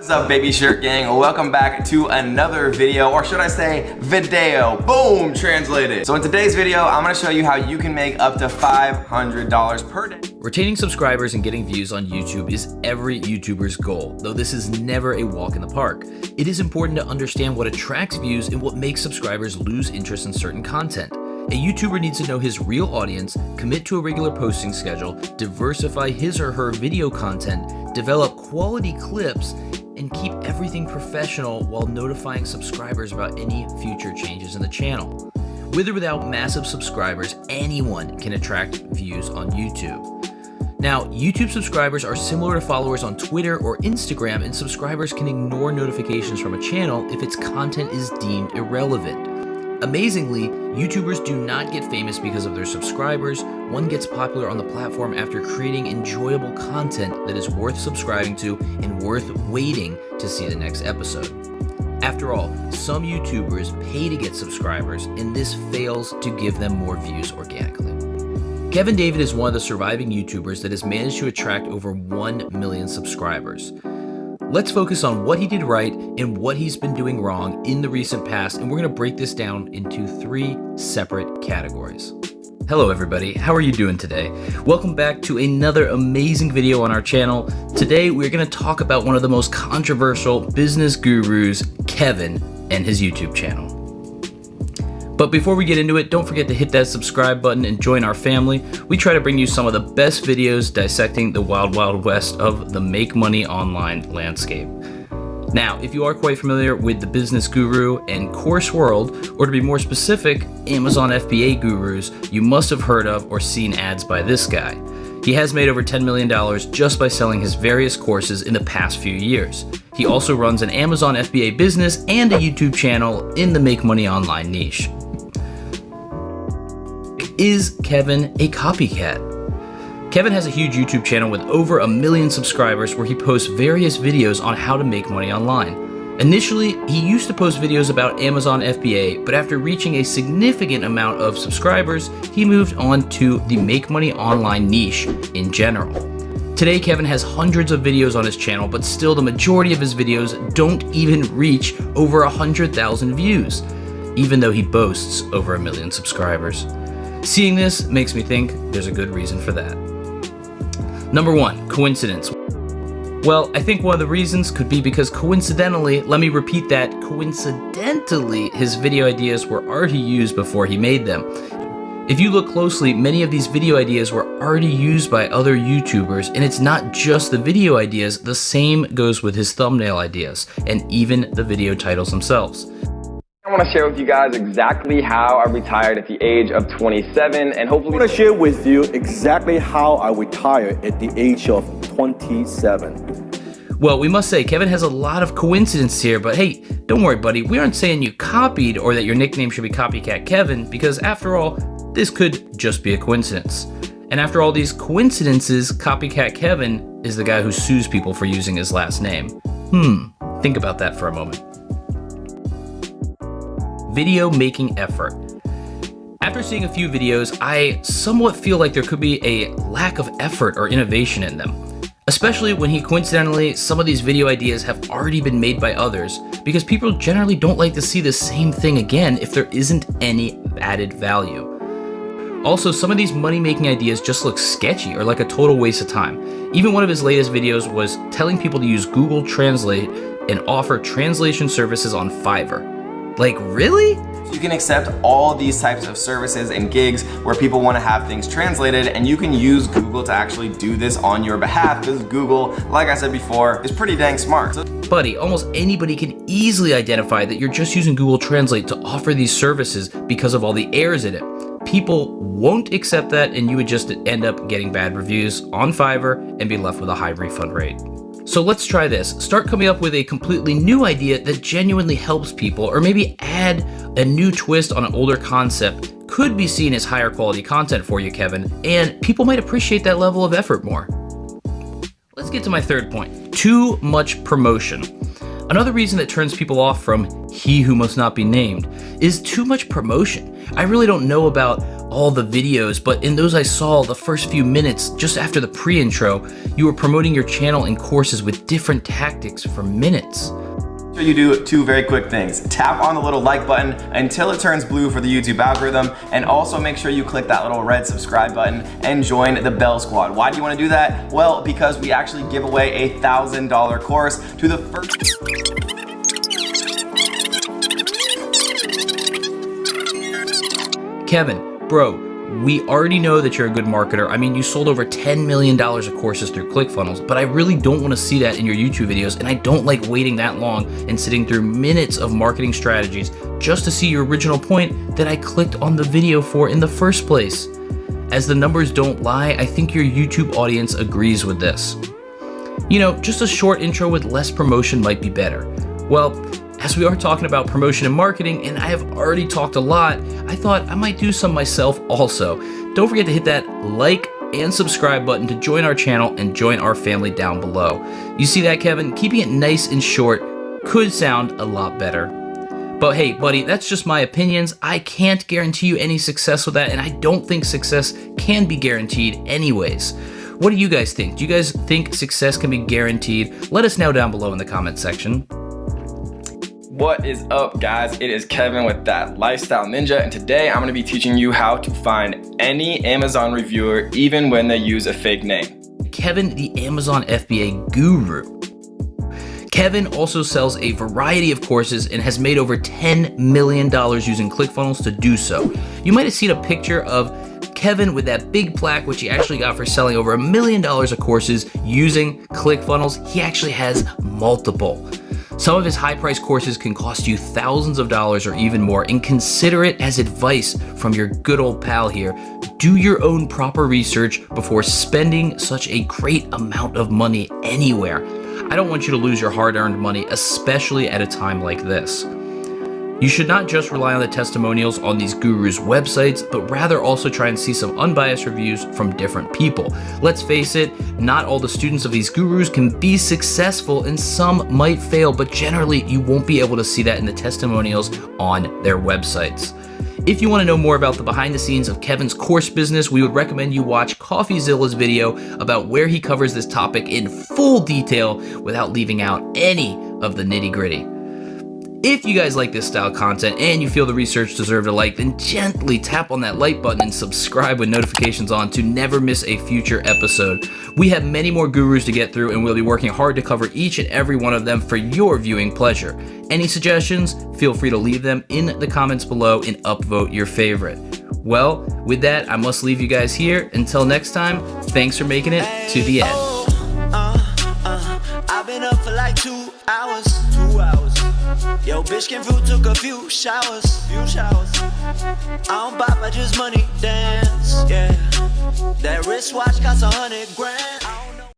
What's up, baby shirt gang? Welcome back to another video, or should I say video. Boom, translated. So in today's video, I'm gonna show you how you can make up to $500 per day. Retaining subscribers and getting views on YouTube is every YouTuber's goal, though this is never a walk in the park. It is important to understand what attracts views and what makes subscribers lose interest in certain content. A YouTuber needs to know his real audience, commit to a regular posting schedule, diversify his or her video content, develop quality clips, and keep everything professional while notifying subscribers about any future changes in the channel. With or without massive subscribers, anyone can attract views on YouTube. Now, YouTube subscribers are similar to followers on Twitter or Instagram, and subscribers can ignore notifications from a channel if its content is deemed irrelevant. Amazingly, YouTubers do not get famous because of their subscribers. One gets popular on the platform after creating enjoyable content that is worth subscribing to and worth waiting to see the next episode. After all, some YouTubers pay to get subscribers, and this fails to give them more views organically. Kevin David is one of the surviving YouTubers that has managed to attract over 1 million subscribers. Let's focus on what he did right and what he's been doing wrong in the recent past, and we're going to break this down into 3 separate categories. Hello everybody, how are you doing today? Welcome back to another amazing video on our channel. Today we're going to talk about one of the most controversial business gurus, Kevin, and his YouTube channel. But before we get into it, don't forget to hit that subscribe button and join our family. We try to bring you some of the best videos dissecting the wild, wild west of the make money online landscape. Now, if you are quite familiar with the business guru and course world, or to be more specific, Amazon FBA gurus, you must have heard of or seen ads by this guy. He has made over $10 million just by selling his various courses in the past few years. He also runs an Amazon FBA business and a YouTube channel in the make money online niche. Is Kevin a copycat? Kevin has a huge YouTube channel with over 1 million subscribers where he posts various videos on how to make money online. Initially, he used to post videos about Amazon FBA, but after reaching a significant amount of subscribers, he moved on to the make money online niche in general. Today, Kevin has hundreds of videos on his channel, but still the majority of his videos don't even reach over 100,000 views, even though he boasts over 1 million subscribers. Seeing this makes me think there's a good reason for that. Number 1, coincidence. Well, I think one of the reasons could be because coincidentally, let me repeat that, coincidentally, his video ideas were already used before he made them. If you look closely, many of these video ideas were already used by other YouTubers, and it's not just the video ideas, the same goes with his thumbnail ideas, and even the video titles themselves. I want to share with you guys exactly how I retired at the age of 27, and hopefully I want to share with you exactly how I retired at the age of 27. Well, we must say, Kevin has a lot of coincidence here, but hey, don't worry, buddy. We aren't saying you copied or that your nickname should be Copycat Kevin, because after all, this could just be a coincidence. And after all these coincidences, Copycat Kevin is the guy who sues people for using his last name. Think about that for a moment. Video making effort. After seeing a few videos, I somewhat feel like there could be a lack of effort or innovation in them. Especially when coincidentally, some of these video ideas have already been made by others, because people generally don't like to see the same thing again if there isn't any added value. Also, some of these money-making ideas just look sketchy or like a total waste of time. Even one of his latest videos was telling people to use Google Translate and offer translation services on Fiverr. Like, really? you can accept all these types of services and gigs where people want to have things translated, and you can use Google to actually do this on your behalf, because Google, like I said before, is pretty dang smart. Buddy, almost anybody can easily identify that you're just using Google Translate to offer these services because of all the errors in it. People won't accept that, and you would just end up getting bad reviews on Fiverr and be left with a high refund rate. So let's try this. Start coming up with a completely new idea that genuinely helps people, or maybe add a new twist on an older concept. Could be seen as higher quality content for you, Kevin, and people might appreciate that level of effort more. Let's get to my third point. Too much promotion. Another reason that turns people off from He Who Must Not Be Named is too much promotion. I really don't know about all the videos, but in those I saw, the first few minutes, just after the pre-intro, you were promoting your channel and courses with different tactics for minutes. So you do two very quick things. Tap on the little like button until it turns blue for the YouTube algorithm, and also make sure you click that little red subscribe button and join the Bell Squad. Why do you want to do that? Well, because we actually give away a $1,000 course to the first... Kevin, bro, we already know that you're a good marketer. I mean, you sold over $10 million of courses through ClickFunnels, but I really don't want to see that in your YouTube videos, and I don't like waiting that long and sitting through minutes of marketing strategies just to see your original point that I clicked on the video for in the first place. As the numbers don't lie, I think your YouTube audience agrees with this. You know, just a short intro with less promotion might be better. Well, as we are talking about promotion and marketing, and I have already talked a lot, I thought I might do some myself also. Don't forget to hit that like and subscribe button to join our channel and join our family down below. You see that, Kevin? Keeping it nice and short could sound a lot better. But hey, buddy, that's just my opinions. I can't guarantee you any success with that, and I don't think success can be guaranteed anyways. What do you guys think? Do you guys think success can be guaranteed? Let us know down below in the comment section. What is up, guys? It is Kevin with That Lifestyle Ninja, and today I'm going to be teaching you how to find any Amazon reviewer even when they use a fake name. Kevin, the Amazon FBA guru. Kevin also sells a variety of courses and has made over $10 million using ClickFunnels to do so. You might have seen a picture of Kevin with that big plaque, which he actually got for selling over $1 million of courses using ClickFunnels. He actually has multiple. Some of his high-priced courses can cost you thousands of dollars or even more, and consider it as advice from your good old pal here. Do your own proper research before spending such a great amount of money anywhere. I don't want you to lose your hard-earned money, especially at a time like this. You should not just rely on the testimonials on these gurus' websites, but rather also try and see some unbiased reviews from different people. Let's face it, not all the students of these gurus can be successful, and some might fail, but generally you won't be able to see that in the testimonials on their websites. If you want to know more about the behind the scenes of Kevin's course business, we would recommend you watch CoffeeZilla's video about where he covers this topic in full detail without leaving out any of the nitty-gritty. If you guys like this style content and you feel the research deserved a like, then gently tap on that like button and subscribe with notifications on to never miss a future episode. We have many more gurus to get through, and we'll be working hard to cover each and every one of them for your viewing pleasure. Any suggestions? Feel free to leave them in the comments below and upvote your favorite. Well, with that, I must leave you guys here. Until next time, thanks for making it to the end. I've been up for like 2 hours. Yo, bitch came through, took a few showers. I don't bop, I just money dance, yeah. That wristwatch costs 100 grand.